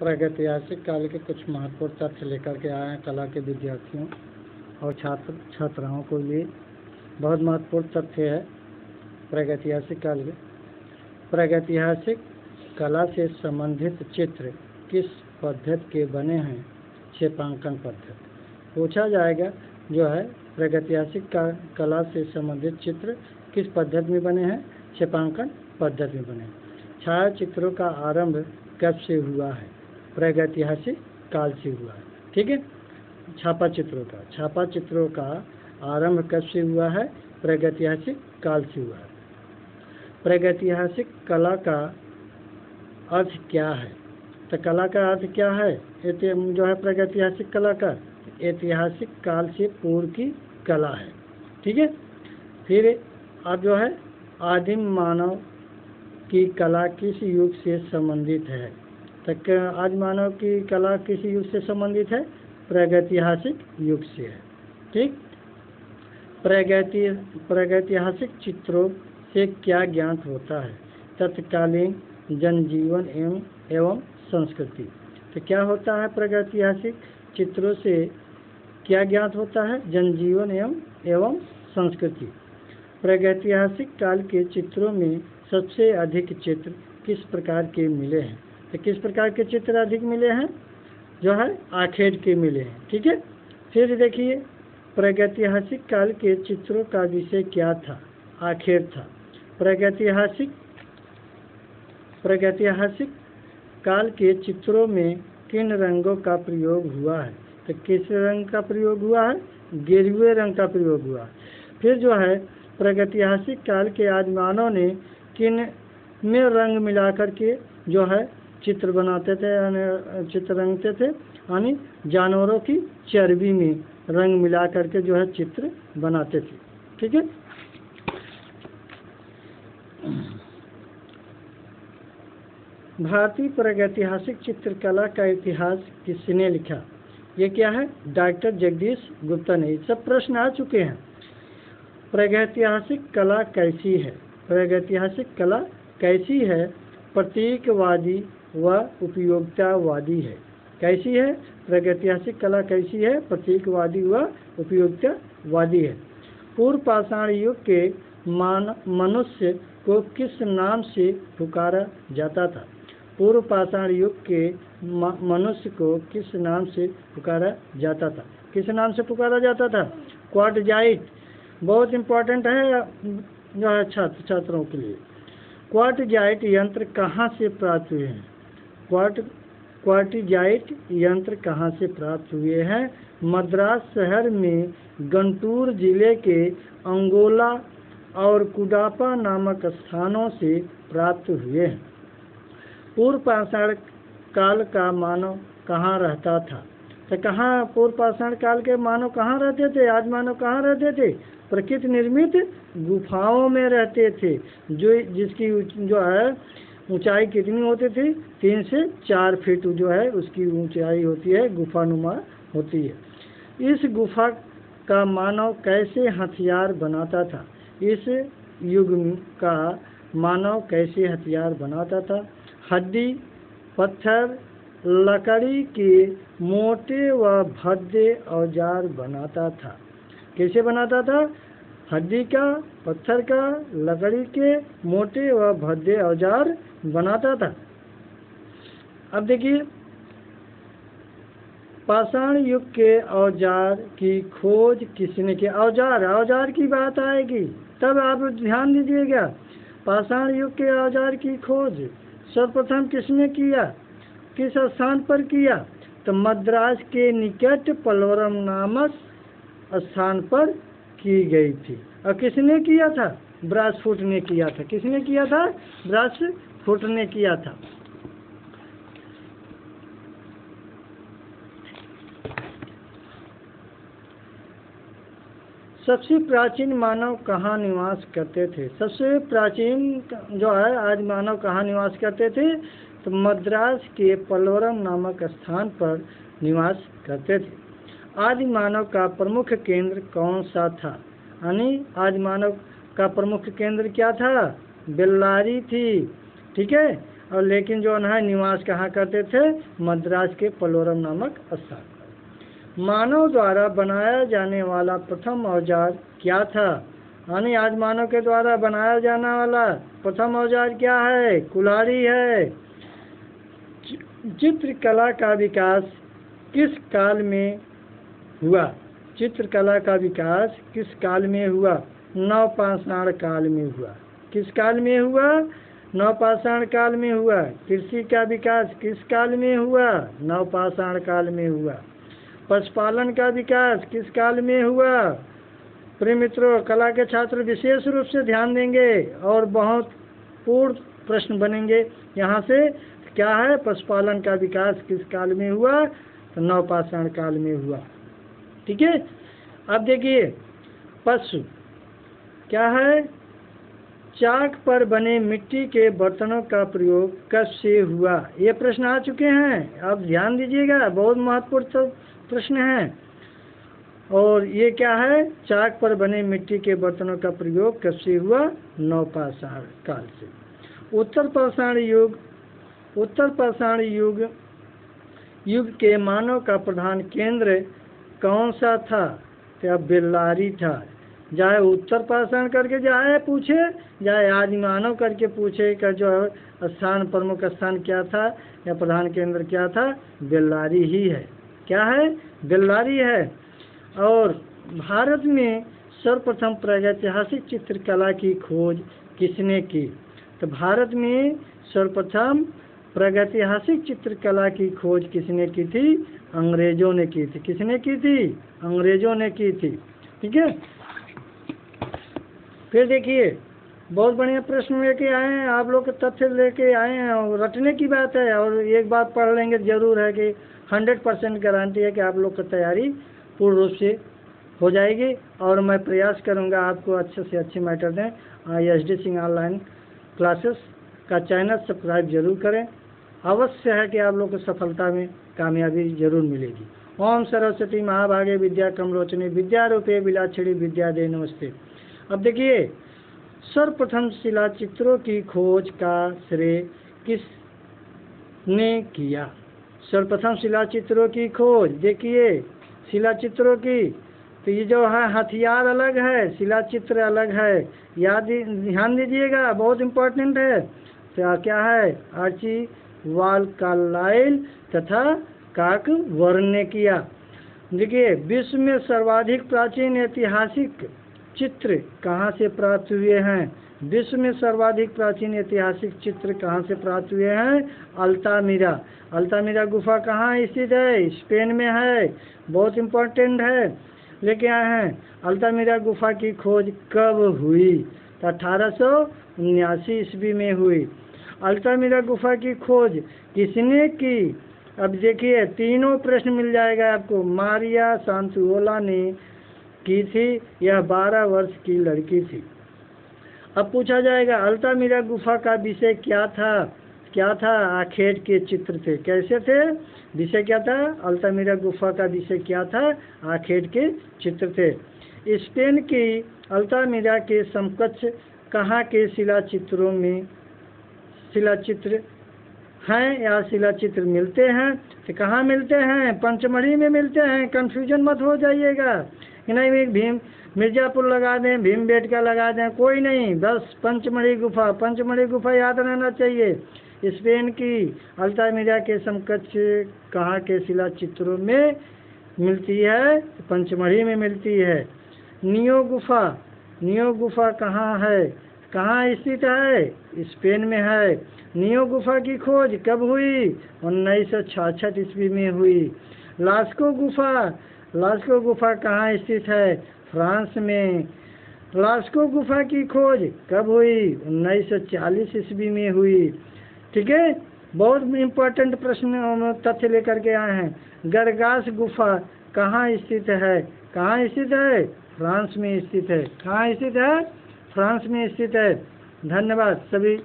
प्रागैतिहासिक काल के कुछ महत्वपूर्ण तथ्य लेकर के आए हैं कला के विद्यार्थियों और छात्र छात्राओं के लिए। बहुत महत्वपूर्ण तथ्य है प्रागैतिहासिक काल के। प्रागैतिहासिक कला से संबंधित चित्र किस पद्धति के बने हैं? क्षेपांकन पद्धति पूछा जाएगा। जो है प्रागैतिहासिक कला से संबंधित चित्र किस पद्धति में बने हैं? क्षेपांकन पद्धति में बने हैं। छायाचित्रों का आरंभ कब से हुआ है? प्रागैतिहासिक काल से हुआ है। ठीक है। छापा चित्रों का आरंभ कब से हुआ है? प्रागैतिहासिक काल से हुआ है। प्रागैतिहासिक कला का अर्थ क्या है? तो कला का अर्थ क्या है? जो है प्रागैतिहासिक कला का ऐतिहासिक काल से पूर्व की कला है। ठीक है। फिर अब जो है आदिम मानव की कला किस युग से संबंधित है? तो आदिम मानव की कला किस युग से संबंधित है? प्रागैतिहासिक युग से है। ठीक। प्रागैतिहासिक चित्रों से क्या ज्ञात होता है? तत्कालीन जनजीवन एवं संस्कृति। तो क्या होता है प्रागैतिहासिक चित्रों से क्या ज्ञात होता है? जनजीवन एवं संस्कृति। प्रागैतिहासिक काल के चित्रों में सबसे अधिक चित्र किस प्रकार के मिले हैं? तो किस प्रकार के चित्र अधिक मिले हैं? जो है आखेट के मिले हैं। ठीक है। फिर देखिए प्रागैतिहासिक काल के चित्रों का विषय क्या था? आखेट था। प्रागैतिहासिक काल के चित्रों में किन रंगों का प्रयोग हुआ है? तो किस रंग का प्रयोग हुआ है? गेरुए रंग का प्रयोग हुआ है। फिर जो है प्रागैतिहासिक काल के आदिमानव ने किन में रंग मिलाकर के जो है चित्र बनाते थे, चित्र रंगते थे, यानी जानवरों की चर्बी में रंग मिला करके जो है चित्र बनाते थे। ठीक है। भारतीय प्रागैतिहासिक चित्रकला का इतिहास किसने लिखा? ये क्या है? डॉक्टर जगदीश गुप्ता ने। सब प्रश्न आ चुके हैं। प्रागैतिहासिक कला कैसी है? प्रागैतिहासिक कला कैसी है? प्रतीकवादी व उपयोगितावादी है। कैसी है? प्रागैतिहासिक कला कैसी है? प्रतीकवादी व उपयोगितावादी है। पूर्व पाषाण युग के मनुष्य को किस नाम से पुकारा जाता था? पूर्व पाषाण युग के मनुष्य को किस नाम से पुकारा जाता था? किस नाम से पुकारा जाता था? क्वाटजाइट। बहुत इम्पोर्टेंट है जो है छात्रों के लिए। क्वाटजाइट यंत्र कहाँ से प्राप्त हुए हैं? क्वाटजाइट यंत्र कहाँ से प्राप्त हुए हैं? मद्रास शहर में गंटूर जिले के अंगोला और कुडापा नामक स्थानों से प्राप्त हुए हैं। पूर्व पाषाण काल का मानव कहाँ रहता था? तो कहाँ पूर्व पाषाण काल के मानव कहाँ रहते थे? आज मानव कहाँ रहते थे? प्रकृति निर्मित गुफाओं में रहते थे, जिसकी जो है ऊंचाई कितनी होती थी? 3 से 4 फीट जो है उसकी ऊंचाई होती है, गुफानुमा होती है। इस गुफा का मानव कैसे हथियार बनाता था? इस युग का मानव कैसे हथियार बनाता था? हड्डी, पत्थर, लकड़ी के मोटे व भद्दे औजार बनाता था। कैसे बनाता था? हड्डी का, पत्थर का, लकड़ी के मोटे व भद्दे औजार बनाता था। अब देखिए पाषाण युग के औजार की खोज किसने की? औजार की बात आएगी तब आप ध्यान दीजिएगा। पाषाण युग के औजार की खोज सर्वप्रथम किसने किया? किस स्थान पर किया? तो मद्रास के निकट पलवरम नामक स्थान पर की गई थी। और किसने किया था? ब्रासफुट ने किया था। किसने किया था? ब्रासफुट ने किया था। सबसे प्राचीन मानव कहाँ निवास करते थे? सबसे प्राचीन जो है आज मानव कहाँ निवास करते थे? तो मद्रास के पलवरम नामक स्थान पर निवास करते थे। आदि मानव का प्रमुख केंद्र कौन सा था? यानी आदि मानव का प्रमुख केंद्र क्या था? बेल्लारी थी। ठीक है। और लेकिन जो है निवास कहाँ करते थे, मद्रास के पलोरम नामक स्थान। मानव द्वारा बनाया जाने वाला प्रथम औजार क्या था, यानी आज मानव के द्वारा बनाया जाने वाला प्रथम औजार क्या है, कुल्हाड़ी है। चित्रकला का विकास किस काल में हुआ, चित्रकला का विकास किस काल में हुआ, नवपाषाण काल में हुआ। किस काल में हुआ, नवपाषाण काल में हुआ। कृषि का विकास किस काल में हुआ, नवपाषाण काल में हुआ। पशुपालन का विकास किस काल में हुआ। प्रिय मित्रों, कला के छात्र विशेष रूप से ध्यान देंगे और बहुत पूर्ण प्रश्न बनेंगे यहाँ से। क्या है, पशुपालन का विकास किस काल में हुआ, तो नवपाषाण काल में हुआ। ठीक है, अब देखिए पशु क्या है, चाक पर बने मिट्टी के बर्तनों का प्रयोग कब से हुआ। ये प्रश्न आ चुके हैं, अब ध्यान दीजिएगा, बहुत महत्वपूर्ण प्रश्न है। और ये क्या है, चाक पर बने मिट्टी के बर्तनों का प्रयोग कब से हुआ, नवपाषाण काल से। उत्तर पाषाण युग के मानव का प्रधान केंद्र कौन सा था, क्या बेल्लारी था। चाहे उत्तर पाषाण करके जाए पूछे, चाहे आदि मानव करके पूछे का जो स्थान, प्रमुख स्थान क्या था या प्रधान केंद्र क्या था, बेल्लारी ही है। क्या है, बेल्लारी है। और भारत में सर्वप्रथम प्रागैतिहासिक चित्रकला की खोज किसने की, तो भारत में सर्वप्रथम प्रागैतिहासिक चित्रकला की खोज किसने की थी, अंग्रेजों ने की थी। किसने की थी, अंग्रेजों ने की थी। ठीक है, फिर देखिए बहुत बढ़िया प्रश्न लेके आए हैं, आप लोग के तथ्य लेके आए हैं और रटने की बात है। और एक बात पढ़ लेंगे जरूर है कि 100% गारंटी है कि आप लोग की तैयारी पूर्ण रूप से हो जाएगी। और मैं प्रयास करूंगा आपको अच्छे से अच्छे मैटर दें। SD सिंह ऑनलाइन क्लासेस का चैनल सब्सक्राइब जरूर करें, अवश्य है कि आप लोग को सफलता में कामयाबी जरूर मिलेगी। ओम सरस्वती महाभागे विद्या कमलोचनी विद्या रूपे विलाक्षणी विद्या दे नमस्ते। अब देखिए सर्वप्रथम शिला चित्रों की खोज का श्रेय किसने किया। सर्वप्रथम शिला चित्रों की खोज, देखिए शिला चित्रों की, तो ये जो है हथियार अलग है, शिला चित्र अलग है, ध्यान दीजिएगा, बहुत इम्पोर्टेंट है। तो क्या है, आर्चीबाल्ड कार्लाइल तथा कॉकबर्न ने किया। देखिए विश्व में सर्वाधिक प्राचीन ऐतिहासिक चित्र कहाँ से प्राप्त हुए हैं, विश्व में सर्वाधिक प्राचीन ऐतिहासिक चित्र कहाँ से प्राप्त हुए हैं, अल्तामिरा। अल्तामिरा गुफा कहाँ स्थित है, स्पेन में है, बहुत इम्पोर्टेंट है, लेके आए हैं। अल्तामिरा गुफा की खोज कब हुई, तो 1879 ईस्वी में हुई। अल्तामिरा गुफा की खोज किसने की, अब देखिए तीनों प्रश्न मिल जाएगा आपको। मारिया सांतुओला ने की थी, यह 12 वर्ष की लड़की थी। अब पूछा जाएगा अल्तामिरा गुफा का विषय क्या था, क्या था, आखेट के चित्र थे। कैसे थे, विषय क्या था, अल्तामिरा गुफा का विषय क्या था, आखेट के चित्र थे। स्पेन की अल्तामिरा के समकक्ष कहाँ के शिला चित्रों में शिलाचित्र हैं या शिलाचित्र मिलते हैं, तो कहाँ मिलते हैं, पंचमढ़ी में मिलते हैं। कंफ्यूजन मत हो जाइएगा कि नहीं भीम मिर्जापुर लगा दें, भीमबेटका लगा दें, कोई नहीं, बस पंचमढ़ी गुफा, पंचमढ़ी गुफा याद रहना चाहिए। स्पेन की अल्तामिरा के समकक्ष कहाँ के शिला चित्रों में मिलती है, पंचमढ़ी में मिलती है। नियो गुफा, नियो गुफा कहाँ है, कहाँ स्थित है, स्पेन में है। नियो गुफा की खोज कब हुई, 1966 ईस्वी में हुई। लास्को गुफा, लास्को गुफा कहाँ स्थित है, फ्रांस में। लास्को गुफा की खोज कब हुई, 1940 ईस्वी में हुई। ठीक है, बहुत इम्पोर्टेंट प्रश्न तथ्य लेकर के आए हैं। गरगास गुफा कहाँ स्थित है, कहाँ स्थित है, फ्रांस में स्थित है। कहाँ स्थित है, फ्रांस में स्थित है। धन्यवाद सभी।